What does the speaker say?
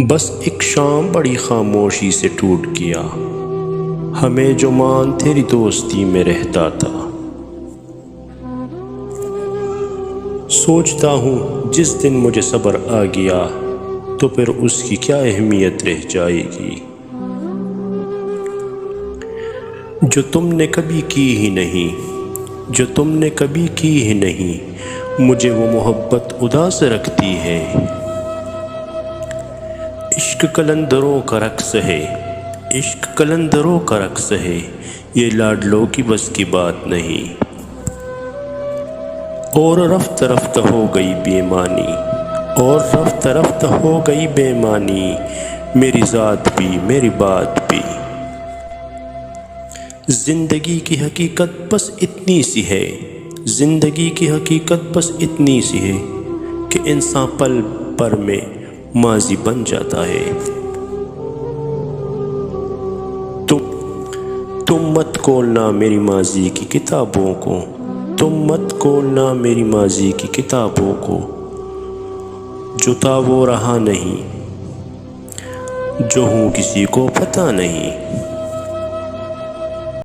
بس ایک شام بڑی خاموشی سے ٹوٹ گیا، ہمیں جو مان تیری دوستی میں رہتا تھا۔ سوچتا ہوں جس دن مجھے صبر آ گیا تو پھر اس کی کیا اہمیت رہ جائے گی، جو تم نے کبھی کی ہی نہیں، جو تم نے کبھی کی ہی نہیں، مجھے وہ محبت اداس رکھتی ہے۔ عشق قلندروں کا رقص ہے، عشق قلندروں کا رقص ہے، یہ لاڈلوں کی بس کی بات نہیں۔ اور رفتہ رفتہ ہو گئی بے معنی، اور رفتہ رفتہ ہو گئی بے معنی، میری ذات بھی میری بات بھی۔ زندگی کی حقیقت بس اتنی سی ہے، زندگی کی حقیقت بس اتنی سی ہے کہ انسان پل پر میں ماضی بن جاتا ہے۔ تم مت کھولنا میری ماضی کی کتابوں کو، تم مت کھولنا میری ماضی کی کتابوں کو، جو تھا وہ رہا نہیں، جو ہوں کسی کو پتہ نہیں۔